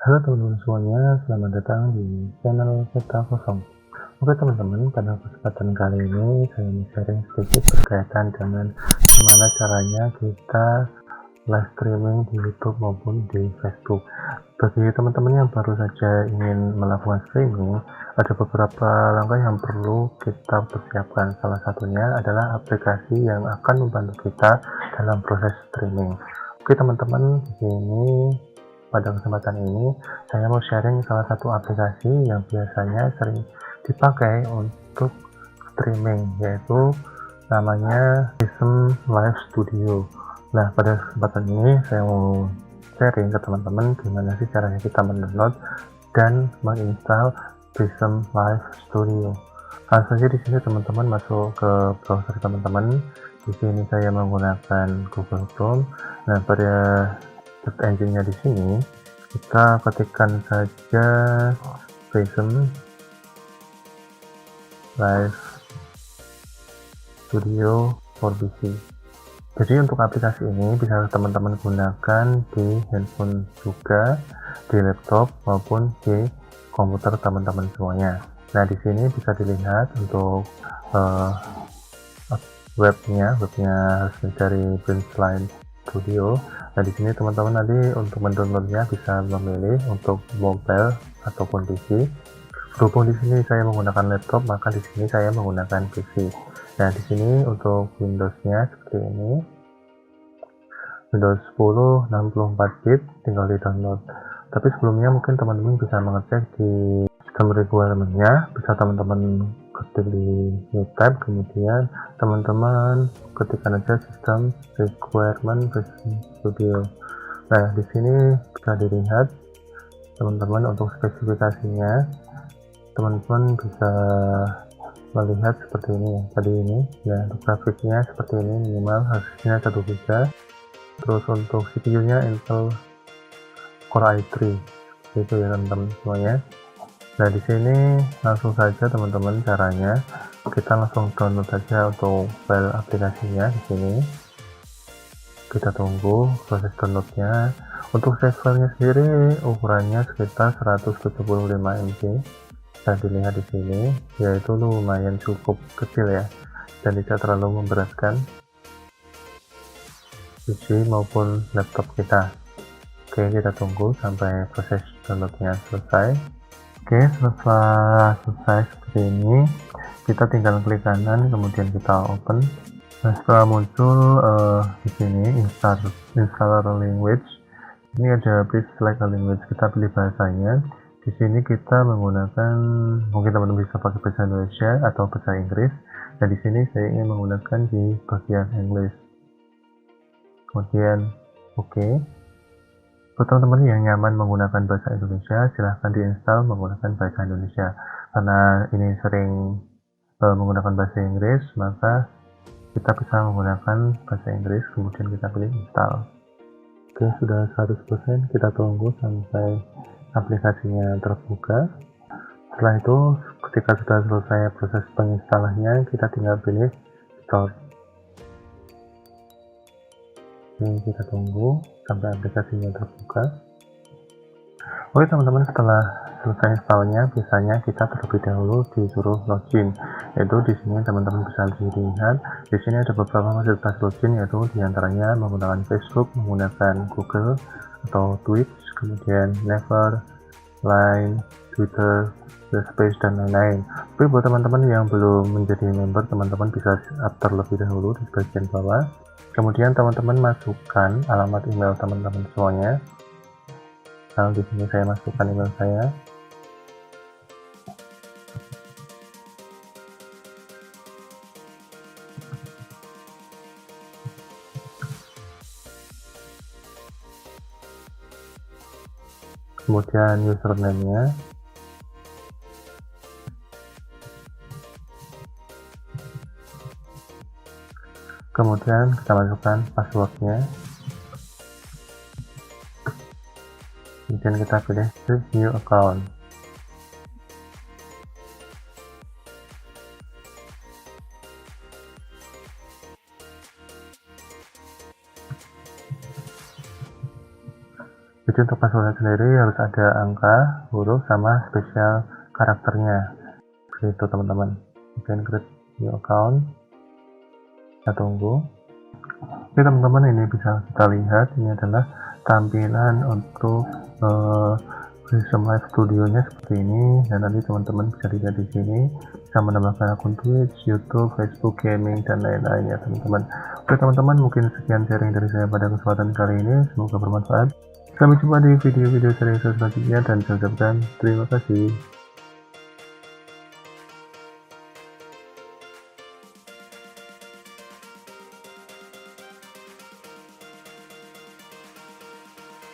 Halo teman-teman semuanya, selamat datang di channel Kita Kosong. Oke teman-teman, pada kesempatan kali ini saya mau sharing sedikit berkaitan dengan gimana caranya kita live streaming di YouTube maupun di Facebook. Bagi teman-teman yang baru saja ingin melakukan streaming, ada beberapa langkah yang perlu kita persiapkan. Salah satunya adalah aplikasi yang akan membantu kita dalam proses streaming. Oke teman-teman, di sini pada kesempatan ini saya mau sharing salah satu aplikasi yang biasanya sering dipakai untuk streaming, yaitu namanya Prism Live Studio. Nah, pada kesempatan ini saya mau sharing ke teman-teman gimana sih caranya kita mendownload dan menginstal Prism Live Studio. Langsung saja di sini teman-teman masuk ke browser teman-teman. Di sini saya menggunakan Google Chrome. Nah, pada search engine-nya di sini kita ketikkan saja Prism Live Studio for PC. Jadi untuk aplikasi ini bisa teman-teman gunakan di handphone juga, di laptop maupun di komputer teman-teman semuanya. Nah, di sini bisa dilihat untuk webnya resmi dari Prism Live Studio. Nah, di sini teman-teman nanti untuk mendownloadnya bisa memilih untuk mobile ataupun PC. Berhubung di sini saya menggunakan laptop, maka di sini saya menggunakan PC. Nah, di sini untuk Windows-nya seperti ini. Windows 10 64 bit, tinggal di-download. Tapi sebelumnya mungkin teman-teman bisa mengecek di sistem requirement-nya, bisa teman-teman ketik di new tab, kemudian teman-teman ketikkan aja sistem requirement Prism Studio. Nah, di sini bisa dilihat teman-teman untuk spesifikasinya. Teman-teman bisa melihat seperti ini ya, tadi ini ya, untuk grafiknya seperti ini, minimal harusnya 1 GB. Terus untuk CPU nya Intel Core i3 itu ya teman-teman semuanya. Nah, di sini langsung saja teman-teman caranya, kita langsung download saja untuk file aplikasinya. Di sini kita tunggu proses downloadnya. Untuk size filenya sendiri ukurannya sekitar 175 MB. Bisa dilihat di sini, yaitu lumayan cukup kecil ya, dan tidak terlalu memberatkan PC maupun laptop kita. Oke, kita tunggu sampai proses downloadnya selesai. Oke, setelah selesai seperti ini, kita tinggal klik kanan, kemudian kita open. Nah, setelah muncul di sini installer language, ini ada please select a language, kita pilih bahasanya. Di sini kita menggunakan, mungkin teman-teman bisa pakai bahasa Indonesia atau bahasa Inggris. Nah, di sini saya ingin menggunakan di bagian English. Kemudian oke. Buat teman-teman yang nyaman menggunakan bahasa Indonesia, silahkan diinstal menggunakan bahasa Indonesia. Karena ini sering menggunakan bahasa Inggris, maka kita bisa menggunakan bahasa Inggris, kemudian kita pilih install. Oke, sudah 100%, kita tunggu sampai aplikasinya terbuka. Setelah itu, ketika sudah selesai proses penginstalannya, kita tinggal pilih start. Ini kita tunggu sampai aplikasinya terbuka. Oke teman-teman, setelah selesai installnya, biasanya kita terlebih dahulu disuruh login. Yaitu di sini teman-teman bisa lihat, di sini ada beberapa fasilitas login, yaitu diantaranya menggunakan Facebook, menggunakan Google atau Twitch, kemudian Never, Line, Twitter, Space, dan lain-lain. Tapi buat teman-teman yang belum menjadi member, teman-teman bisa up terlebih dahulu di bagian bawah. Kemudian teman-teman masukkan alamat email teman-teman semuanya. Nah, di sini saya masukkan email saya. Kemudian username-nya. Kemudian kita masukkan passwordnya. Kemudian kita pilih create new account. Di Jadi untuk passwordnya sendiri harus ada angka, huruf, sama spesial karakternya. Seperti itu teman-teman. Kemudian create new account. Kita tunggu. Oke teman-teman, ini bisa kita lihat, ini adalah tampilan untuk Prism Live Studio-nya seperti ini, dan nanti teman-teman bisa lihat di sini, bisa menambahkan akun Twitch, YouTube, Facebook, gaming, dan lain-lain ya teman-teman. Oke teman-teman, mungkin sekian sharing dari saya pada kesempatan kali ini, semoga bermanfaat. Sampai jumpa di video-video sharing selanjutnya, dan saya ucapkan terima kasih.